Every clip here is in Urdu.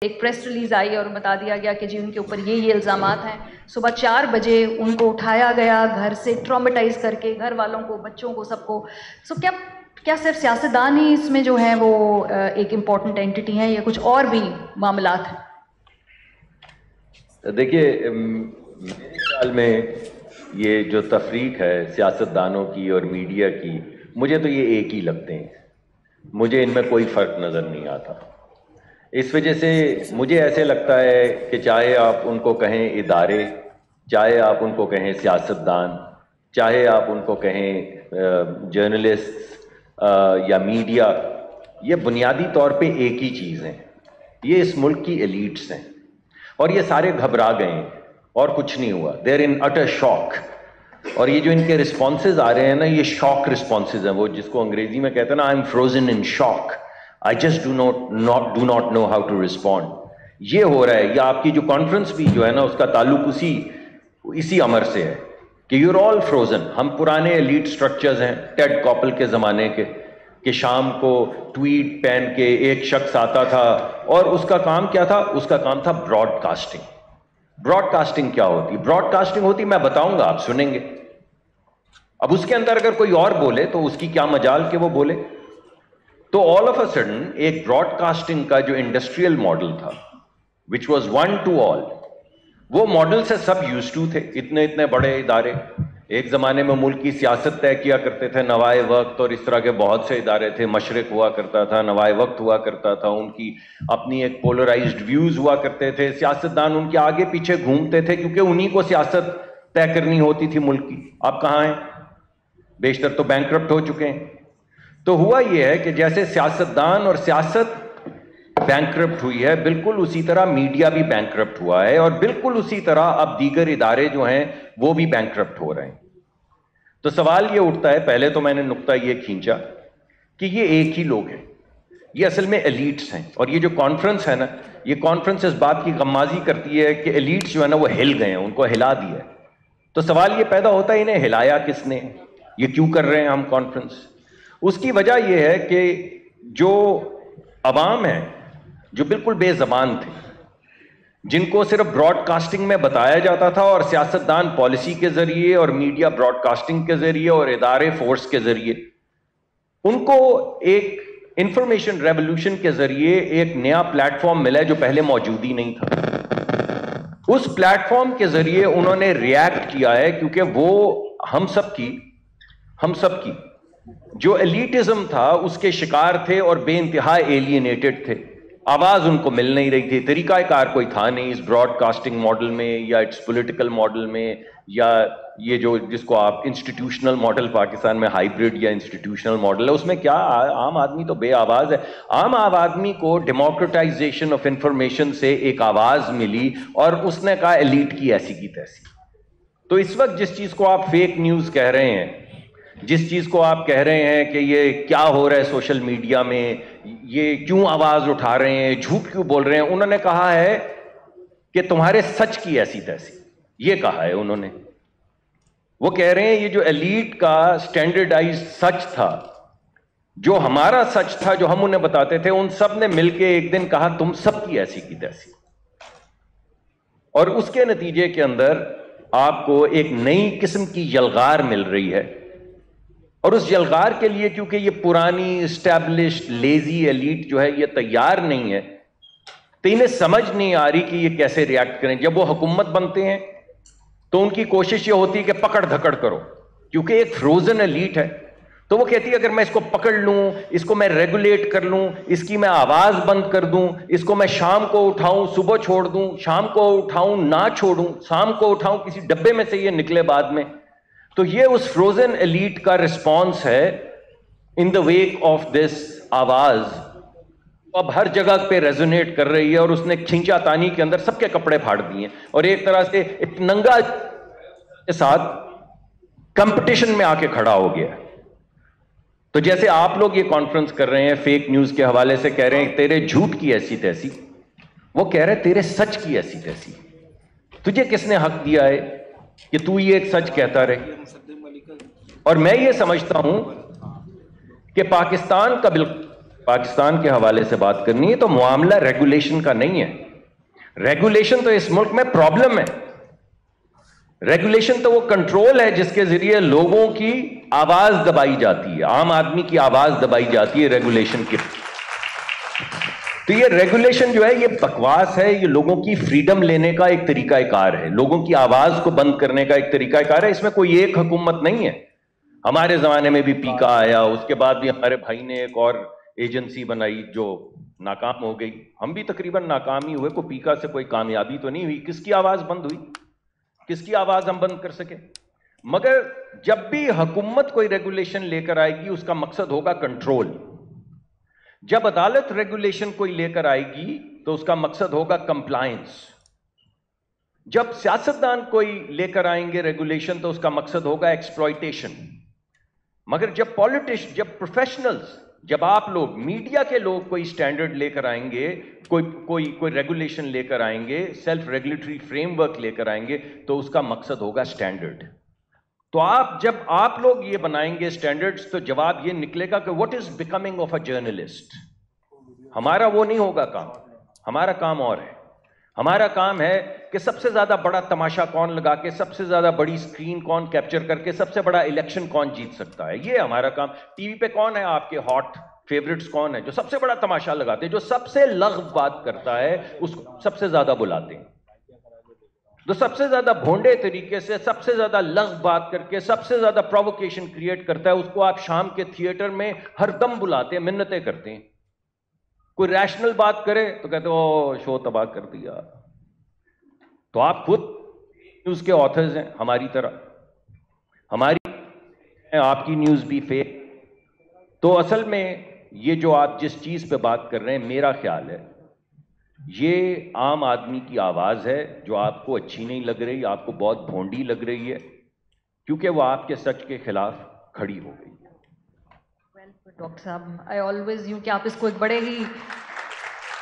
ایک پریس ریلیز آئی اور بتا دیا گیا کہ جی ان کے اوپر یہ الزامات ہیں. صبح 4 بجے ان کو اٹھایا گیا گھر سے ٹرامیٹائز کر کے، گھر والوں کو، بچوں کو، سب کو. کیا صرف سیاستدان ہی اس میں جو ہیں وہ ایک امپورٹنٹ اینٹی ہیں یا کچھ اور بھی معاملات ہیں؟ دیکھیے، میرے خیال میں یہ جو تفریق ہے سیاستدانوں کی اور میڈیا کی، مجھے تو یہ ایک ہی لگتے ہیں. مجھے ان میں کوئی فرق نظر نہیں آتا. اس وجہ سے مجھے ایسے لگتا ہے کہ چاہے آپ ان کو کہیں ادارے، چاہے آپ ان کو کہیں سیاستدان، چاہے آپ ان کو کہیں جرنلسٹ یا میڈیا، یہ بنیادی طور پہ ایک ہی چیز ہیں. یہ اس ملک کی ایلیٹس ہیں اور یہ سارے گھبرا گئے ہیں اور کچھ نہیں ہوا. دیر ان اٹر شاک. اور یہ جو ان کے رسپانسز آ رہے ہیں نا، یہ شاک رسپانسز ہیں، وہ جس کو انگریزی میں کہتے ہیں نا I am frozen in shock, I just do not know how to respond. یہ ہو رہا ہے. یا آپ کی جو کانفرنس بھی جو ہے نا، اس کا تعلق اسی امر سے ہے کہ یو آر آل فروزن. ہم پرانے ایلیٹ سٹرکچرز ہیں ٹیڈ کاپل کے زمانے کے، کہ شام کو ٹویٹ پہن کے ایک شخص آتا تھا اور اس کا کام کیا تھا؟ اس کا کام تھا براڈ کاسٹنگ. براڈ کاسٹنگ کیا ہوتی؟ براڈ کاسٹنگ ہوتی، میں بتاؤں گا، آپ سنیں گے. اب اس کے اندر اگر کوئی اور بولے تو اس کی کیا مجال کہ وہ بولے. تو آل آف اے سڈن ایک براڈ کاسٹنگ کا جو انڈسٹریل ماڈل تھا which was one to all, وہ ماڈل سے سب یوز ٹو تھے. اتنے بڑے ادارے ایک زمانے میں ملک کی سیاست طے کیا کرتے تھے، نوائے وقت اور اس طرح کے بہت سے ادارے تھے. مشرق ہوا کرتا تھا، نوائے وقت ہوا کرتا تھا، ان کی اپنی ایک پولرائزڈ ویوز ہوا کرتے تھے. سیاستدان ان کے آگے پیچھے گھومتے تھے کیونکہ انہی کو سیاست طے کرنی ہوتی تھی ملک کی. آپ کہاں ہیں؟ بیشتر تو بینکرپٹ ہو چکے ہیں. تو ہوا یہ ہے کہ جیسے سیاستدان اور سیاست بینکرپٹ ہوئی ہے، بالکل اسی طرح میڈیا بھی بینکرپٹ ہوا ہے، اور بالکل اسی طرح اب دیگر ادارے جو ہیں وہ بھی بینکرپٹ ہو رہے ہیں. تو سوال یہ اٹھتا ہے، پہلے تو میں نے نقطہ یہ کھینچا کہ یہ ایک ہی لوگ ہیں، یہ اصل میں ایلیٹس ہیں. اور یہ جو کانفرنس ہے نا، یہ کانفرنس اس بات کی غمازی کرتی ہے کہ ایلیٹس جو ہے نا وہ ہل گئے ہیں، ان کو ہلا دیا ہے. تو سوال یہ پیدا ہوتا ہے انہیں ہلایا کس نے؟ یہ کیوں کر رہے ہیں ہم کانفرنس؟ اس کی وجہ یہ ہے کہ جو عوام ہے، جو بالکل بے زبان تھے، جن کو صرف براڈ کاسٹنگ میں بتایا جاتا تھا، اور سیاستدان پالیسی کے ذریعے اور میڈیا براڈ کاسٹنگ کے ذریعے اور ادارے فورس کے ذریعے، ان کو ایک انفارمیشن ریولوشن کے ذریعے ایک نیا پلیٹ فارم ملا ہے جو پہلے موجود ہی نہیں تھا. اس پلیٹ فارم کے ذریعے انہوں نے ریئیکٹ کیا ہے، کیونکہ وہ ہم سب کی جو ایلیٹزم تھا اس کے شکار تھے اور بے انتہا ایلینیٹڈ تھے. آواز ان کو مل نہیں رہی تھی. طریقہ کار کوئی تھا نہیں اس براڈ کاسٹنگ ماڈل میں یا اٹس پولیٹیکل ماڈل میں، یا یہ جو جس کو آپ انسٹیٹیوشنل ماڈل پاکستان میں ہائیبرڈ یا انسٹیٹیوشنل ماڈل ہے، اس میں کیا عام آدمی تو بے آواز ہے. عام آدمی کو ڈیموکریٹائزیشن آف انفارمیشن سے ایک آواز ملی اور اس نے کہا ایلیٹ کی ایسی کی تیسی. تو اس وقت جس چیز کو آپ فیک نیوز کہہ رہے ہیں، جس چیز کو آپ کہہ رہے ہیں کہ یہ کیا ہو رہا ہے سوشل میڈیا میں، یہ کیوں آواز اٹھا رہے ہیں، جھوٹ کیوں بول رہے ہیں، انہوں نے کہا ہے کہ تمہارے سچ کی ایسی تیسی. یہ کہا ہے انہوں نے. وہ کہہ رہے ہیں یہ جو ایلیٹ کا سٹینڈرڈائز سچ تھا، جو ہمارا سچ تھا، جو ہم انہیں بتاتے تھے، ان سب نے مل کے ایک دن کہا تم سب کی ایسی کی تیسی. اور اس کے نتیجے کے اندر آپ کو ایک نئی قسم کی یلغار مل رہی ہے. اور اس یلغار کے لیے کیونکہ یہ پرانی اسٹیبلشڈ لیزی ایلیٹ جو ہے یہ تیار نہیں ہے، تو انہیں سمجھ نہیں آ رہی کہ یہ کیسے ریاکٹ کریں. جب وہ حکومت بنتے ہیں تو ان کی کوشش یہ ہوتی ہے کہ پکڑ دھکڑ کرو، کیونکہ ایک فروزن ایلیٹ ہے. تو وہ کہتی ہے اگر میں اس کو پکڑ لوں، اس کو میں ریگولیٹ کر لوں، اس کی میں آواز بند کر دوں، اس کو میں شام کو اٹھاؤں صبح چھوڑ دوں، شام کو اٹھاؤں نہ چھوڑوں، شام کو اٹھاؤں کسی ڈبے میں سے یہ نکلے بعد میں، تو یہ اس فروزن ایلیٹ کا رسپانس ہے ان دا ویک آف دس آواز. اب ہر جگہ پہ ریزونیٹ کر رہی ہے، اور اس نے کھینچا تانی کے اندر سب کے کپڑے پھاڑ دیے، اور ایک طرح سے ننگا کے ساتھ کمپٹیشن میں آ کے کھڑا ہو گیا. تو جیسے آپ لوگ یہ کانفرنس کر رہے ہیں فیک نیوز کے حوالے سے، کہہ رہے ہیں تیرے جھوٹ کی ایسی تیسی، وہ کہہ رہے تیرے سچ کی ایسی تیسی. تجھے کس نے حق دیا ہے کہ تو یہ ایک سچ کہتا رہے؟ اور میں یہ سمجھتا ہوں کہ پاکستان کا پاکستان کے حوالے سے بات کرنی ہے تو معاملہ ریگولیشن کا نہیں ہے. ریگولیشن تو اس ملک میں پرابلم ہے. ریگولیشن تو وہ کنٹرول ہے جس کے ذریعے لوگوں کی آواز دبائی جاتی ہے, عام آدمی کی آواز دبائی جاتی ہے ریگولیشن کی. تو یہ ریگولیشن جو ہے یہ بکواس ہے, یہ لوگوں کی فریڈم لینے کا ایک طریقہ کار ہے, لوگوں کی آواز کو بند کرنے کا ایک طریقہ کار ہے. اس میں کوئی ایک حکومت نہیں ہے. ہمارے زمانے میں بھی پیکا آیا, اس کے بعد بھی ہمارے بھائی نے ایک اور ایجنسی بنائی جو ناکام ہو گئی. ہم بھی تقریباً ناکام ہی ہوئے, کو پیکا سے کوئی کامیابی تو نہیں ہوئی. کس کی آواز بند ہوئی؟ کس کی آواز ہم بند کر سکے؟ مگر جب بھی حکومت کوئی ریگولیشن لے کر آئے گی اس کا مقصد ہوگا کنٹرول. جب عدالت ریگولیشن کوئی لے کر آئے گی تو اس کا مقصد ہوگا کمپلائنس. جب سیاستدان کوئی لے کر آئیں گے ریگولیشن تو اس کا مقصد ہوگا ایکسپلائٹیشن. مگر جب جب پروفیشنلز, جب آپ لوگ, میڈیا کے لوگ کوئی سٹینڈرڈ لے کر آئیں گے, کوئی ریگولیشن لے کر آئیں گے, سیلف ریگولیٹری فریم ورک لے کر آئیں گے تو اس کا مقصد ہوگا سٹینڈرڈ. تو جب آپ لوگ یہ بنائیں گے سٹینڈرڈز تو جواب یہ نکلے گا کہ what is becoming of a journalist. ہمارا وہ نہیں ہوگا کام. ہمارا کام اور ہے. ہمارا کام ہے کہ سب سے زیادہ بڑا تماشا کون لگا کے, سب سے زیادہ بڑی سکرین کون کیپچر کر کے, سب سے بڑا الیکشن کون جیت سکتا ہے. یہ ہمارا کام. ٹی وی پہ کون ہے آپ کے ہاٹ فیورٹس, کون ہے جو سب سے بڑا تماشا لگاتے ہیں, جو سب سے لغو بات کرتا ہے اس کو سب سے زیادہ بلاتے ہیں, جو سب سے زیادہ بھونڈے طریقے سے سب سے زیادہ لغو بات کر کے سب سے زیادہ پرووکیشن کریٹ کرتا ہے اس کو آپ شام کے تھیٹر میں ہر دم بلاتے ہیں, منتیں کرتے ہیں. کوئی ریشنل بات کرے تو کہتے او شو تباہ کر دیا. تو آپ خود نیوز کے آتھرز ہیں ہماری طرح, آپ کی نیوز بھی فیک. تو اصل میں یہ جو آپ جس چیز پہ بات کر رہے ہیں, میرا خیال ہے یہ عام آدمی کی آواز ہے جو آپ کو اچھی نہیں لگ رہی, آپ کو بہت بھونڈی لگ رہی ہے, کیونکہ وہ آپ کے سچ کے خلاف کھڑی ہو گئی. ڈاکٹر صاحب, آئی آلویز یوں کہ آپ اس کو ایک بڑے ہی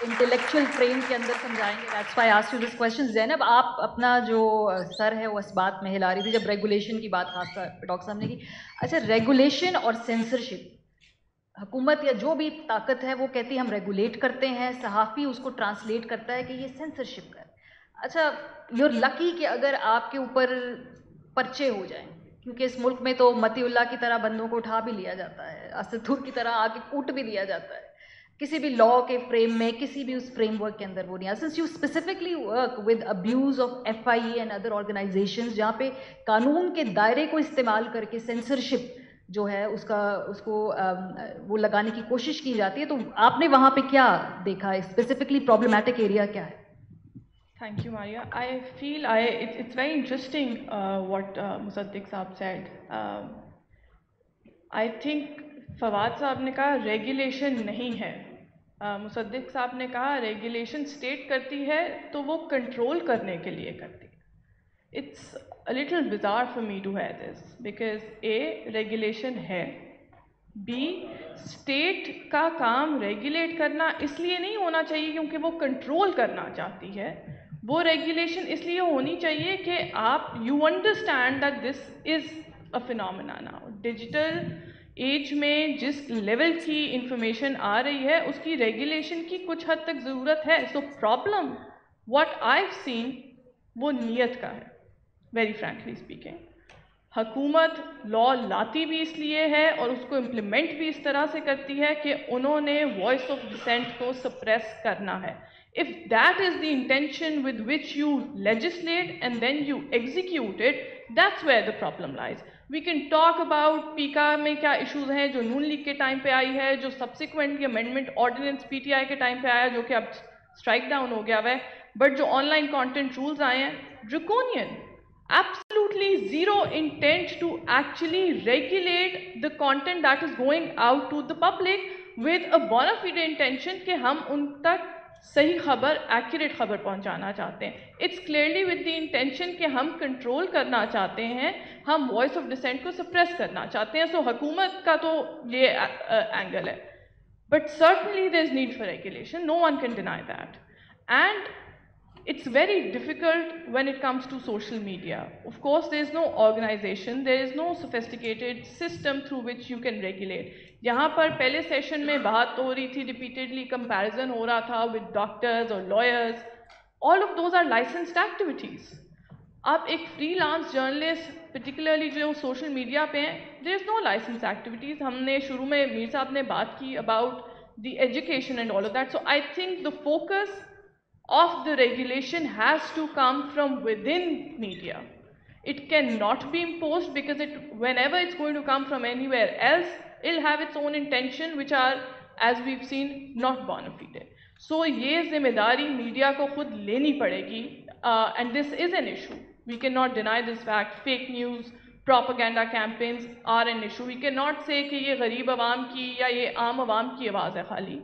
انٹلیکچوئل فریم کے اندر سمجھائیں گے. That's why I asked you this question. Zainab, آپ اپنا جو سر ہے وہ اس بات میں ہلا رہی تھی جب ریگولیشن کی بات خاص ڈاکٹر صاحب نے کی. اچھا, ریگولیشن اور سینسرشپ, حکومت یا جو بھی طاقت ہے وہ کہتی ہے ہم ریگولیٹ کرتے ہیں, صحافی اس کو ٹرانسلیٹ کرتا ہے کہ یہ سینسرشپ کا ہے. اچھا, یو آر لکی کہ اگر آپ کے اوپر پرچے ہو جائیں, کیونکہ اس ملک میں تو متی اللہ کی طرح بندوں کو اٹھا بھی لیا جاتا ہے, اسدور کی طرح آ کے کوٹ بھی دیا جاتا ہے. کسی بھی لا کے فریم میں, کسی بھی اس فریم ورک کے اندر وہ نہیں. Since you specifically work with abuse of FIE and other organisations جہاں پہ قانون کے دائرے کو استعمال کر کے سینسرشپ جو ہے اس کو وہ لگانے کی کوشش کی جاتی ہے, تو آپ نے وہاں پہ کیا دیکھا ہے اسپیسیفکلی پرابلمٹک ایریا کیا ہے؟ Thank you, Maria. I feel it's very interesting what Musaddiq Saab said. I think Fawad صاحب نے کہا ریگولیشن نہیں ہے, مصدق صاحب نے کہا ریگولیشن اسٹیٹ کرتی ہے تو وہ کنٹرول کرنے کے لیے کرتی ہے. It's a little bizarre for me to hear this because A, regulation ہے, B, اسٹیٹ کا کام ریگولیٹ کرنا اس لیے نہیں ہونا چاہیے کیونکہ وہ کنٹرول کرنا چاہتی ہے. وہ ریگولیشن اس لیے ہونی چاہیے کہ آپ you understand that this is a phenomena. Now digital age میں جس لیول کی انفارمیشن آ رہی ہے اس کی ریگولیشن کی کچھ حد تک ضرورت ہے. سو پرابلم واٹ آئی سین وہ نیت کا ہے, ویری فرینکلی اسپیکنگ. حکومت لا لاتی بھی اس لیے ہے اور اس کو امپلیمنٹ بھی اس طرح سے کرتی ہے کہ انہوں نے وائس آف ڈسینٹ کو سپریس کرنا ہے. If that is the intention with which you legislate and then you execute it, that's where the problem lies. We can talk about PICA میں کیا ایشوز ہیں جو نون لیگ کے ٹائم پہ آئی ہے, جو سبسیکوینٹلی امینڈمنٹ آرڈیننس PTI کے ٹائم پہ آیا جو کہ اب اسٹرائک ڈاؤن ہو گیا ہے, بٹ جو آن لائن کانٹینٹ رولز آئے ہیں draconian, absolutely zero intent to actually regulate the content that is going out to the public with a bona fide intention کہ ہم ان تک صحیح خبر, ایکوریٹ خبر پہنچانا چاہتے ہیں. It's clearly with the intention کہ ہم کنٹرول کرنا چاہتے ہیں, ہم وائس آف ڈسینٹ کو سپریس کرنا چاہتے ہیں. سو حکومت کا تو یہ اینگل ہے, but certainly there is need for regulation, no one can deny that. And It's very difficult when it comes to social media. Of course, there is no organization, there is no sophisticated system through which you can regulate. یہاں پر پہلے سیشن میں بات ہو رہی تھی, ریپیٹیڈلی کمپیریزن ہو رہا تھا with doctors اور lawyers. All of those are licensed activities. آپ ایک فری لانس جرنلسٹ پرٹیکولرلی جو سوشل میڈیا پہ ہیں, دیر از نو لائسنس ایکٹیویٹیز. ہم نے شروع میں میر صاحب نے بات کی about the education and all of that. So I think the focus of the regulation has to come from within media. It cannot be imposed because whenever it's going to come from anywhere else, it'll have its own intention which are, as we've seen, not bona fide. So یہ ذمہ داری میڈیا کو خود لینی پڑے گی, and this is an issue. We cannot deny this fact. Fake news, propaganda campaigns are an issue. We cannot say کہ یہ غریب عوام کی یا یہ عام عوام کی آواز ہے خالی.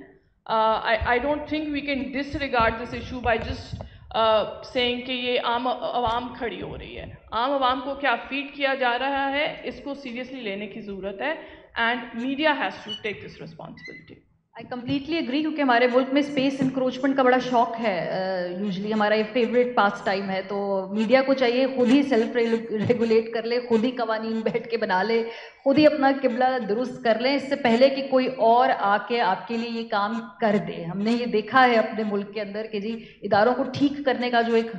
I don't think we can disregard this issue by just saying کہ یہ عام عوام کھڑی ہو رہی ہے. عام عوام کو کیا فیڈ کیا جا رہا ہے, اس کو سیریسلی لینے کی ضرورت ہے, and media has to take this responsibility. I completely agree, کیونکہ ہمارے ملک میں اسپیس انکروچمنٹ کا بڑا شوق ہے. یوزلی ہمارا یہ فیوریٹ پاس ٹائم ہے, تو میڈیا کو چاہیے خود ہی سیلف ریگولیٹ کر لے, خود ہی قوانین بیٹھ کے بنا لے, خود ہی اپنا قبلہ درست کر لیں, اس سے پہلے کہ کوئی اور آ کے آپ کے لیے یہ کام کر دے. ہم نے یہ دیکھا ہے اپنے ملک کے اندر کہ جی اداروں کو ٹھیک کرنے کا جو ایک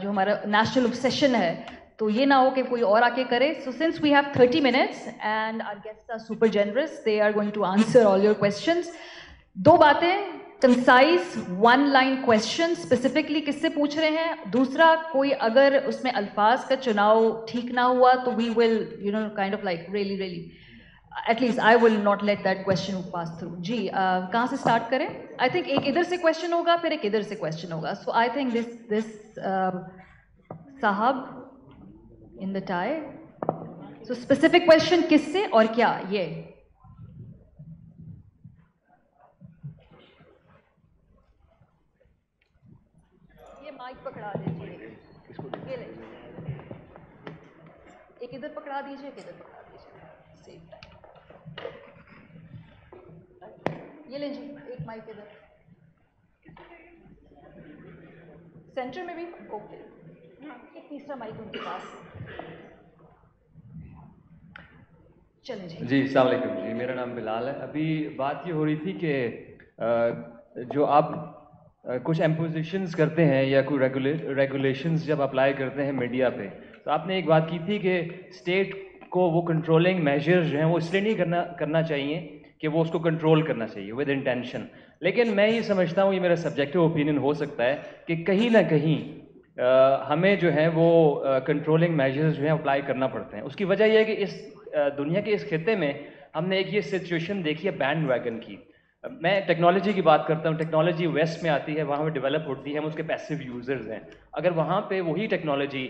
جو ہمارا نیشنل اوبسیشن ہے, تو یہ نہ ہو کہ کوئی اور آ کے کرے. So since we have 30 minutes and our guests are super generous, they are going to answer all your questions. دو باتیں, concise one line question specifically کس سے پوچھ رہے ہیں. دوسرا, کوئی اگر اس میں الفاظ کا چناؤ ٹھیک نہ ہوا تو we will kind of like really at least I will not let that question pass through. جی کہاں سے start کریں؟ I think ایک ادھر سے question ہوگا, پھر ایک ادھر سے question ہوگا. So I think this صاحب in the tie. So specific question کس سے اور کیا؟ یہ مائک پکڑا دیجیے, یہ لیں, ایک ادھر پکڑا دیجیے, ایک ادھر پکڑا دیجیے, سیم ٹائم. یہ لیں جی, ایک مائک ادھر سینٹر میں بھی, اوکے. ایک تیسرا مائک ان کے پاس. چلیں جی. جی السلام علیکم. جی میرا نام بلال ہے. ابھی بات یہ ہو رہی تھی کہ جو آپ کچھ امپوزیشنز کرتے ہیں یا کوئی ریگولیشنز جب اپلائی کرتے ہیں میڈیا پہ, تو آپ نے ایک بات کی تھی کہ اسٹیٹ کو وہ کنٹرولنگ میجرز جو ہیں وہ اس لیے نہیں کرنا چاہیے کہ وہ اس کو کنٹرول کرنا چاہیے ود انٹینشن. لیکن میں یہ سمجھتا ہوں, یہ میرا سبجیکٹو اوپینین ہو سکتا ہے, کہ کہیں نہ کہیں ہمیں جو ہے وہ کنٹرولنگ میجرز جو ہیں اپلائی کرنا پڑتے ہیں. اس کی وجہ یہ ہے کہ اس دنیا کے اس خطے میں ہم نے ایک یہ سچویشن دیکھی ہے بینڈ ویگن کی. میں ٹیکنالوجی کی بات کرتا ہوں, ٹیکنالوجی ویسٹ میں آتی ہے, وہاں پہ ڈیولپ ہوتی ہے, ہم اس کے پیسو یوزرز ہیں. اگر وہاں پہ وہی ٹیکنالوجی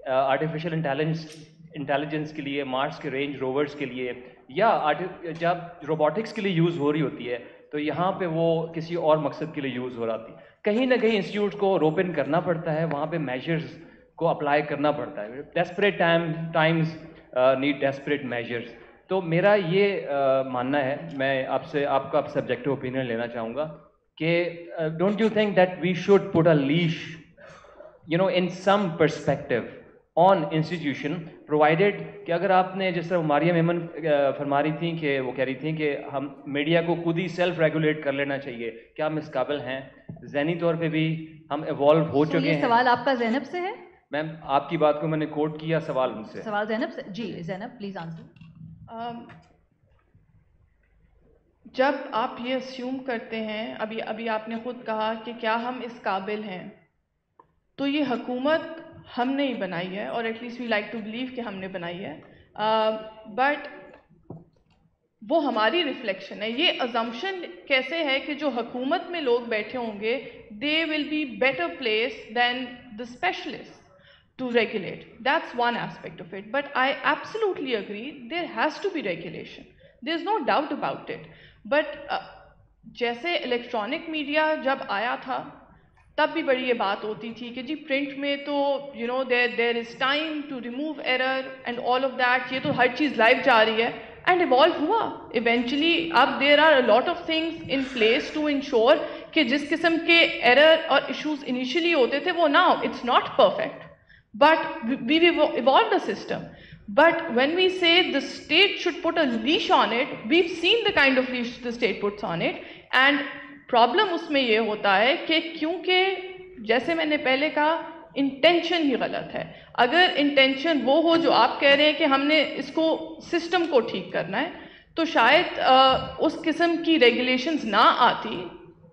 آرٹیفیشیل انٹیلیجنس کے لیے, مارس کے رینج روورز کے لیے, یا جب روبوٹکس کے لیے یوز ہو رہی ہوتی ہے, تو یہاں پہ وہ کسی اور مقصد کے لیے یوز ہو رہا تھی. کہیں نہ کہیں انسٹیٹیوٹ کو روپن کرنا پڑتا ہے, وہاں پہ میجرز کو اپلائی کرنا پڑتا ہے. Desperate Times need desperate measures. تو میرا یہ ماننا ہے, میں آپ کا سبجیکٹو اوپینین لینا چاہوں گا کہ don't you think that we should put a leash in some perspective on institution, provided کہ اگر آپ نے جس طرح ماریہ میمن فرما رہی تھیں کہ وہ کہہ رہی تھیں کہ ہم میڈیا کو خود ہی سیلف ریگولیٹ کر لینا چاہیے, کیا ہم اس قابل ہیں؟ ذہنی طور پہ بھی ہم ایوالو ہو چکے ہیں. سوال آپ کا زینب سے ہے؟ میم آپ کی بات کو میں نے کوٹ کیا, سوال ان سے. سوال زینب سے. جی زینب پلیز آنسر. جب آپ یہ اسیوم کرتے ہیں, ابھی آپ نے خود کہا کہ کیا ہم اس قابل ہیں, تو یہ حکومت ہم نے ہی بنائی ہے, اور at least we like to believe کہ ہم نے بنائی ہے, بٹ وہ ہماری ریفلیکشن ہے. یہ ازمپشن کیسے ہے کہ جو حکومت میں لوگ بیٹھے ہوں گے, they will be better placed than the specialist to regulate. That's one aspect of it. But I absolutely agree, there has to be regulation. There's no doubt about it. But جیسے الیکٹرانک میڈیا جب آیا تھا, تب بھی بڑی یہ بات ہوتی تھی کہ جی پرنٹ میں تو there is time to remove error and all of that, یہ تو ہر چیز لائیو جا رہی ہے. اینڈ ایوالو ہوا ایونچولی. اب there are a lot of things in place to ensure کہ جس قسم کے ایرر اور ایشوز انیشلی ہوتے تھے وہ now it's not perfect, but we evolve the system. But when we say the state should put a leash on it, we've seen the kind of leash the state puts on it, and problem اس میں یہ ہوتا ہے کہ کیونکہ جیسے میں نے پہلے کہا انٹینشن ہی غلط ہے. اگر انٹینشن وہ ہو جو آپ کہہ رہے ہیں کہ ہم نے اس کو سسٹم کو ٹھیک کرنا ہے, تو شاید اس قسم کی ریگولیشنز نہ آتی.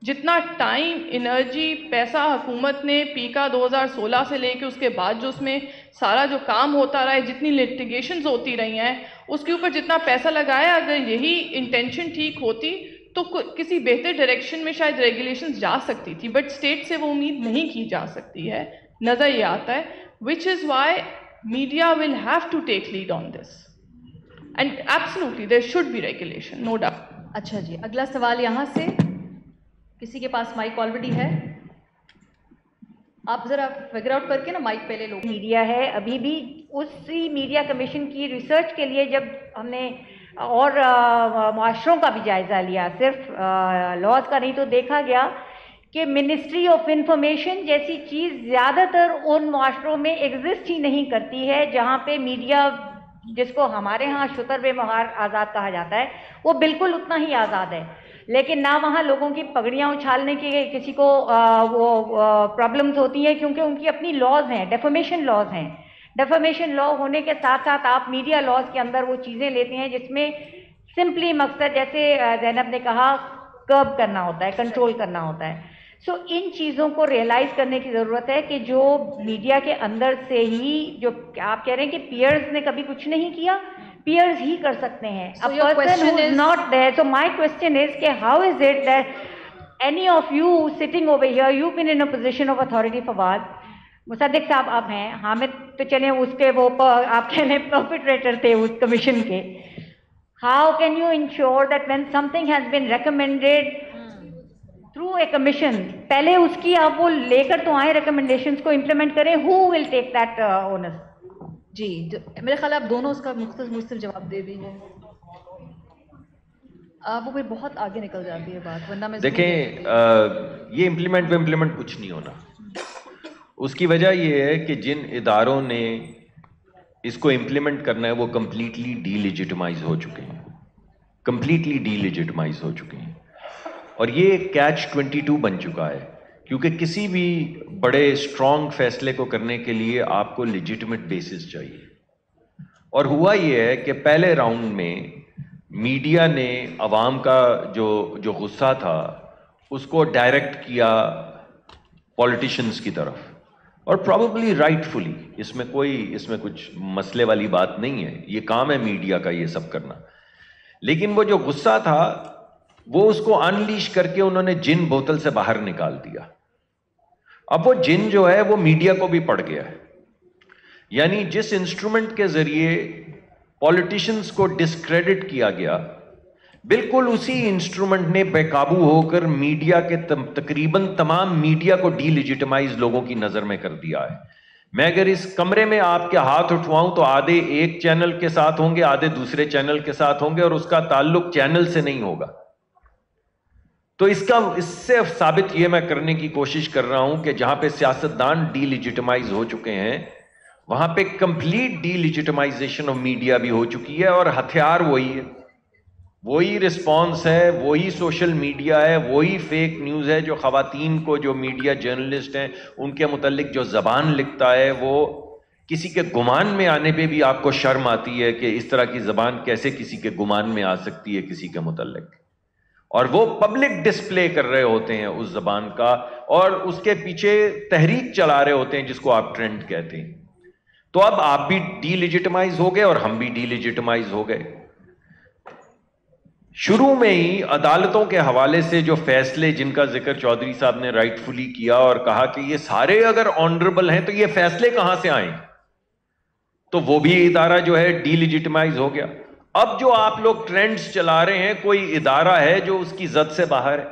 جتنا ٹائم, انرجی, پیسہ حکومت نے پیکا 2016 سے لے کے اس کے بعد جو اس میں سارا جو کام ہوتا رہا ہے, جتنی لیٹیگیشنز ہوتی رہی ہیں, اس کے اوپر جتنا پیسہ لگایا, اگر یہی انٹینشن ٹھیک ہوتی تو کسی بہتر ڈائریکشن میں شاید ریگولیشنز جا سکتی تھی. بٹ اسٹیٹ سے وہ امید نہیں کی جا سکتی ہے, نظر یہ آتا ہے. Which is why media will have to take lead on this, and absolutely there should be regulation, no doubt. اچھا جی, اگلا سوال یہاں سے. کسی کے پاس مائک آلریڈی ہے؟ آپ ذرا فگر آؤٹ کر کے نا مائک پہلے لوگ. میڈیا ہے ابھی بھی اسی میڈیا کمیشن کی ریسرچ کے لیے جب ہم نے اور معاشروں کا بھی جائزہ لیا, صرف لاز کا نہیں, تو دیکھا گیا کہ منسٹری آف انفارمیشن جیسی چیز زیادہ تر ان معاشروں میں ایگزسٹ ہی نہیں کرتی ہے جہاں پہ میڈیا, جس کو ہمارے ہاں شتر بے مہار آزاد کہا جاتا ہے, وہ بالکل اتنا ہی آزاد ہے. لیکن نہ وہاں لوگوں کی پگڑیاں اچھالنے کی کسی کو وہ پرابلمز ہوتی ہیں, کیونکہ ان کی اپنی لاز ہیں, ڈیفامیشن لاز ہیں. ڈیفامیشن لا ہونے کے ساتھ ساتھ آپ میڈیا لاز کے اندر وہ چیزیں لیتے ہیں جس میں سمپلی مقصد, جیسے زینب نے کہا, کرب کرنا ہوتا ہے, کنٹرول کرنا ہوتا ہے. سو ان چیزوں کو ریئلائز کرنے کی ضرورت ہے کہ جو میڈیا کے اندر سے ہی, جو آپ کہہ رہے ہیں کہ پیئرز نے کبھی کچھ نہیں کیا, پیئرز ہی کر سکتے ہیں. A person who is not there. So my question is کہ how is it that any of you sitting over here, you've been in a position of authority. Fawad, مصدق صاحب آپ ہیں, حامد تو چلیں اس کے وہ آپ کہہ لیں پرپیٹریٹر تھے اس کمیشن کے. How can you ensure that when something has been recommended through a commission, پہلے اس کی آپ وہ لے کر تو آئیں, ریکمنڈیشنز کو امپلیمنٹ کریں, who will take that onus? جی, میرے خیال ہے آپ دونوں اس کا مختصر جواب دے دیجیے. وہ پھر بہت آگے نکل جاتی ہے بات, ورنہ میں دیکھیں یہ امپلیمنٹ کچھ نہیں ہونا. اس کی وجہ یہ ہے کہ جن اداروں نے اس کو امپلیمنٹ کرنا ہے وہ کمپلیٹلی ڈی لیجٹمائز ہو چکے ہیں, اور یہ ایک کیچ 22 بن چکا ہے, کیونکہ کسی بھی بڑے اسٹرانگ فیصلے کو کرنے کے لیے آپ کو لیجٹمیٹ بیسس چاہیے. اور ہوا یہ ہے کہ پہلے راؤنڈ میں میڈیا نے عوام کا جو غصہ تھا اس کو ڈائریکٹ کیا پولیٹیشنز کی طرف, اور پروبیبلی رائٹفلی, اس میں کچھ مسئلے والی بات نہیں ہے, یہ کام ہے میڈیا کا یہ سب کرنا. لیکن وہ جو غصہ تھا وہ اس کو انلیش کر کے انہوں نے جن بوتل سے باہر نکال دیا. اب وہ جن جو ہے وہ میڈیا کو بھی پڑ گیا ہے. یعنی جس انسٹرومنٹ کے ذریعے پولیٹیشنز کو ڈسکریڈٹ کیا گیا, بالکل اسی انسٹرومنٹ نے بے قابو ہو کر میڈیا کے تقریباً تمام میڈیا کو ڈی لیجٹمائز لوگوں کی نظر میں کر دیا ہے. میں اگر اس کمرے میں آپ کے ہاتھ اٹھواؤں تو آدھے ایک چینل کے ساتھ ہوں گے, آدھے دوسرے چینل کے ساتھ ہوں گے, اور اس کا تعلق چینل سے نہیں ہوگا. تو اس سے ثابت یہ میں کرنے کی کوشش کر رہا ہوں کہ جہاں پہ سیاستدان ڈی لیجٹمائز ہو چکے ہیں وہاں پہ کمپلیٹ ڈی لیجٹمائزیشن آف میڈیا بھی ہو چکی ہے, اور ہتھیار وہی ہے, وہی رسپانس ہے, وہی سوشل میڈیا ہے, وہی فیک نیوز ہے. جو خواتین کو, جو میڈیا جرنلسٹ ہیں, ان کے متعلق جو زبان لکھتا ہے وہ کسی کے گمان میں آنے پہ بھی آپ کو شرم آتی ہے کہ اس طرح کی زبان کیسے کسی کے گمان میں آ سکتی ہے کسی کے متعلق, اور وہ پبلک ڈسپلے کر رہے ہوتے ہیں اس زبان کا, اور اس کے پیچھے تحریک چلا رہے ہوتے ہیں جس کو آپ ٹرینڈ کہتے ہیں. تو اب آپ بھی ڈی لیجٹمائز ہو گئے اور ہم بھی ڈی لیجٹمائز ہو گئے. شروع میں ہی عدالتوں کے حوالے سے جو فیصلے جن کا ذکر چودھری صاحب نے رائٹفلی کیا اور کہا کہ یہ سارے اگر آنریبل ہیں تو یہ فیصلے کہاں سے آئیں, تو وہ بھی ادارہ جو ہے ڈی لیجٹمائز ہو گیا. اب جو آپ لوگ ٹرینڈز چلا رہے ہیں, کوئی ادارہ ہے جو اس کی زد سے باہر ہے,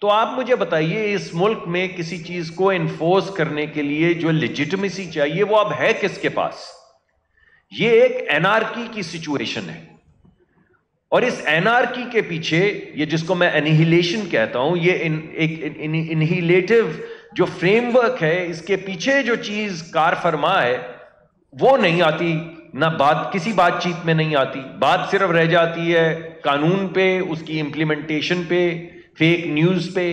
تو آپ مجھے بتائیے اس ملک میں کسی چیز کو انفورس کرنے کے لیے جو لیجٹمیسی چاہیے وہ اب ہے کس کے پاس؟ یہ ایک انارکی کی سچویشن ہے. اور اس اینارکی کے پیچھے یہ جس کو میں انہیلیشن کہتا ہوں، یہ ایک انہیلیٹو جو فریم ورک ہے، اس کے پیچھے جو چیز کار فرما ہے وہ نہیں آتی، نہ بات کسی بات چیت میں نہیں آتی، بات صرف رہ جاتی ہے قانون پہ، اس کی امپلیمنٹیشن پہ، فیک نیوز پہ.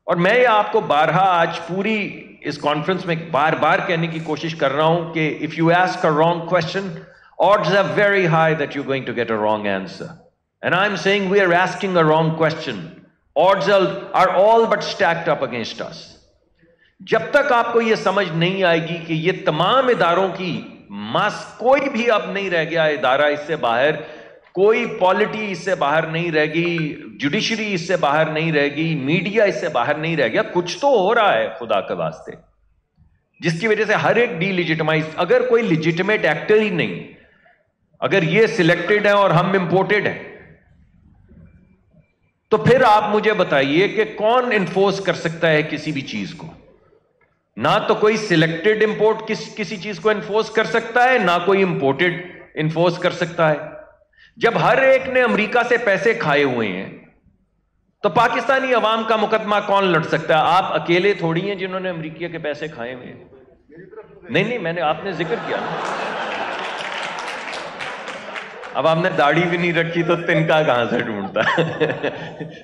اور میں یہ آپ کو بارہا آج پوری اس کانفرنس میں بار بار کہنے کی کوشش کر رہا ہوں کہ if you ask a wrong question, odds are very high that you're going to get a wrong answer. And I'm saying we are asking a wrong question. Odds are all but stacked up against us. جب تک آپ کو یہ سمجھ نہیں آئے گی کہ یہ تمام اداروں کی کوئی بھی اب نہیں رہ گیا ادارہ اس سے باہر، کوئی پالیٹی اس سے باہر نہیں رہ گئی، جوڈیشری اس سے باہر نہیں رہ گئی، میڈیا اس سے باہر نہیں رہ گیا. کچھ تو ہو رہا ہے خدا کے واسطے، جس کی وجہ سے ہر ایک ڈی لیجیٹمائز. اگر کوئی لیجیٹمیٹ ایکٹر ہی نہیں، اگر یہ سلیکٹڈ ہے اور ہم امپورٹڈ ہیں، تو پھر آپ مجھے بتائیے کہ کون انفورس کر سکتا ہے کسی بھی چیز کو؟ نہ تو کوئی سلیکٹڈ امپورٹ کسی چیز کو انفورس کر سکتا ہے، نہ کوئی امپورٹڈ انفورس کر سکتا ہے. جب ہر ایک نے امریکہ سے پیسے کھائے ہوئے ہیں تو پاکستانی عوام کا مقدمہ کون لڑ سکتا ہے؟ آپ اکیلے تھوڑی ہیں جنہوں نے امریکہ کے پیسے کھائے ہوئے ہیں. نہیں میں نے آپ نے ذکر کیا. اب آپ نے داڑھی بھی نہیں رکھی تو تنکا کہاں سے ڈھونڈتا؟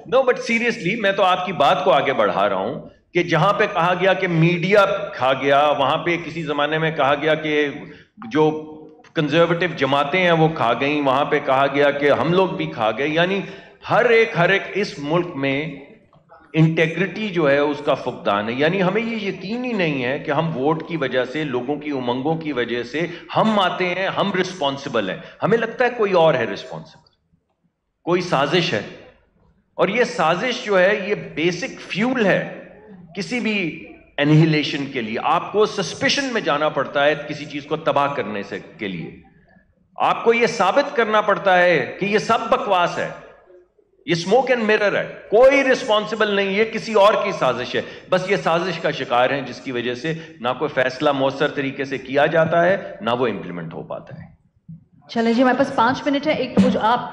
نو بٹ سیریسلی میں تو آپ کی بات کو آگے بڑھا رہا ہوں کہ جہاں پہ کہا گیا کہ میڈیا کھا گیا، وہاں پہ کسی زمانے میں کہا گیا کہ جو کنزرویٹو جماعتیں ہیں وہ کھا گئیں، وہاں پہ کہا گیا کہ ہم لوگ بھی کھا گئے. یعنی ہر ایک اس ملک میں انٹیگریٹی جو ہے اس کا فقدان ہے. یعنی ہمیں یہ یقین ہی نہیں ہے کہ ہم ووٹ کی وجہ سے، لوگوں کی امنگوں کی وجہ سے ہم آتے ہیں، ہم رسپانسبل ہیں. ہمیں لگتا ہے کوئی اور ہے رسپانسبل، کوئی سازش ہے. اور یہ سازش جو ہے یہ بیسک فیول ہے کسی بھی انہیلیشن کے لیے. آپ کو سسپیشن میں جانا پڑتا ہے کسی چیز کو تباہ کرنے سے کے لیے. آپ کو یہ ثابت کرنا پڑتا ہے کہ یہ سب بکواس ہے، یہ اسموک اینڈ مرر ہے، کوئی رسپانسبل نہیں، یہ کسی اور کی سازش ہے. بس یہ سازش کا شکار ہیں جس کی وجہ سے نہ کوئی فیصلہ مؤثر طریقے سے کیا جاتا ہے، نہ وہ امپلیمنٹ ہو پاتا ہے. چلیں جی، ہمارے پاس 5 منٹ ہے. ایک تو آپ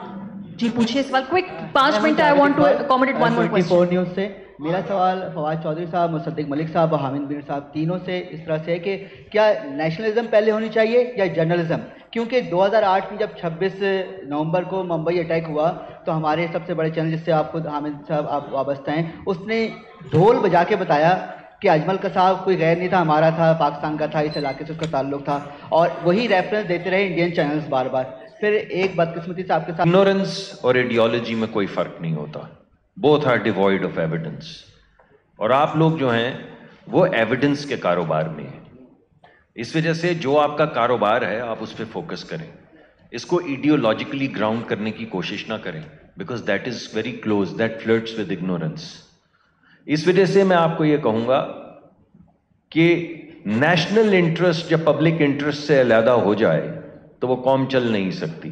جی پوچھیے سوال quick 5 minute. I want to accommodate one more question. 24 news سے میرا سوال فواد چودھری صاحب، مصدق ملک صاحب اور حامد میر صاحب تینوں سے اس طرح سے ہے کہ کیا نیشنلزم پہلے ہونی چاہیے یا جرنلزم؟ کیونکہ 2008 میں جب 26 نومبر کو ممبئی اٹیک ہوا تو ہمارے سب سے بڑے چینل جس سے آپ خود حامد صاحب آپ وابستہ ہیں، اس نے ڈھول بجا کے بتایا کہ اجمل کا صاحب کوئی غیر نہیں تھا، ہمارا تھا، پاکستان کا تھا، اس علاقے سے اس کا تعلق تھا، اور وہی ریفرنس دیتے رہے انڈین چینلز بار بار. پھر ایک بدقسمتی سے آپ کے ساتھ اگنورنس اور ایڈیالوجی میں کوئی فرق نہیں ہوتا. Both are devoid of evidence. اور آپ لوگ جو ہیں وہ ایویڈنس کے کاروبار میں ہیں. اس وجہ سے جو آپ کا کاروبار ہے آپ اس پہ فوکس کریں، اس کو ایڈیولوجیکلی گراؤنڈ کرنے کی کوشش نہ کریں، because that is very close, that flirts with ignorance. اس وجہ سے میں آپ کو یہ کہوں گا کہ نیشنل انٹرسٹ جب پبلک انٹرسٹ سے علیحدہ ہو جائے تو وہ قوم چل نہیں سکتی.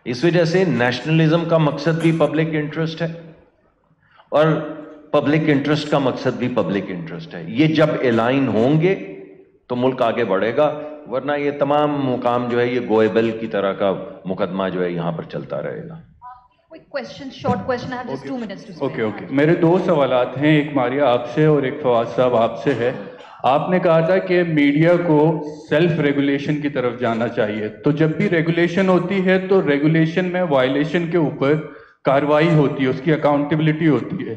اس وجہ سے نیشنلزم کا مقصد بھی پبلک انٹرسٹ ہے اور پبلک انٹرسٹ کا مقصد بھی پبلک انٹرسٹ ہے. یہ جب الائن ہوں گے تو ملک آگے بڑھے گا، ورنہ یہ تمام مقام جو ہے یہ گوئبل کی طرح کا مقدمہ جو ہے یہاں پر چلتا رہے گا. اوکے میرے 2 سوالات ہیں، ایک ماریہ آپ سے اور ایک فواد صاحب آپ سے ہے. آپ نے کہا تھا کہ میڈیا کو سیلف ریگولیشن کی طرف جانا چاہیے، تو جب بھی ریگولیشن ہوتی ہے تو ریگولیشن میں وائلیشن کے اوپر کارروائی ہوتی ہے، اس کی اکاؤنٹیبلٹی ہوتی ہے.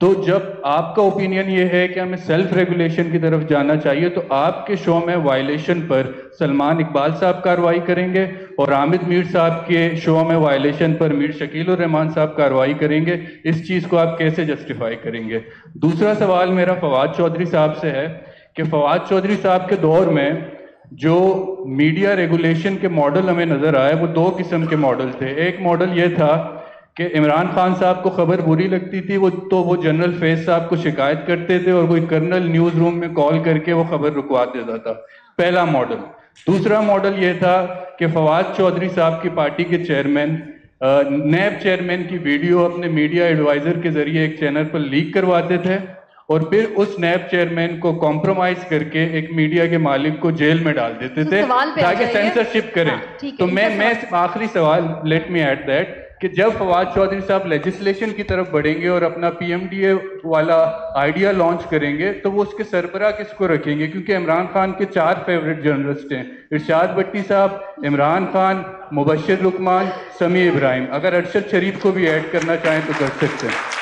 تو جب آپ کا اوپینین یہ ہے کہ ہمیں سیلف ریگولیشن کی طرف جانا چاہیے، تو آپ کے شو میں وائلیشن پر سلمان اقبال صاحب کارروائی کریں گے اور حامد میر صاحب کے شو میں وائلیشن پر میر شکیل الرحمان صاحب کارروائی کریں گے. اس چیز کو آپ کیسے جسٹیفائی کریں گے؟ دوسرا سوال میرا فواد چودھری صاحب سے ہے کہ فواد چودھری صاحب کے دور میں جو میڈیا ریگولیشن کے ماڈل ہمیں نظر آئے وہ 2 قسم کے ماڈل تھے. ایک ماڈل یہ تھا کہ عمران خان صاحب کو خبر بری لگتی تھی تو وہ جنرل فیض صاحب کو شکایت کرتے تھے اور کوئی کرنل نیوز روم میں کال کر کے وہ خبر رکوا دیتا تھا. پہلا ماڈل. دوسرا ماڈل یہ تھا کہ فواد چودھری صاحب کی پارٹی کے چیئرمین نیب چیئرمین کی ویڈیو اپنے میڈیا ایڈوائزر کے ذریعے ایک چینل پر لیک کرواتے تھے اور پھر اس نیب چیئرمین کو کمپرومائز کر کے ایک میڈیا کے مالک کو جیل میں ڈال دیتے تھے تاکہ سینسرشپ کریں. تو میں آخری سوال, لیٹ می ایڈ دیٹ, کہ جب فواد چودھری صاحب لیجسلیشن کی طرف بڑھیں گے اور اپنا پی ایم ڈی اے والا آئیڈیا لانچ کریں گے تو وہ اس کے سربراہ کس کو رکھیں گے؟ کیونکہ عمران خان کے 4 فیوریٹ جرنلسٹ ہیں, ارشاد بٹی صاحب, عمران خان, مبشر لقمان, سمیع ابراہیم. اگر ارشد شریف کو بھی ایڈ کرنا چاہیں تو کر سکتے ہیں.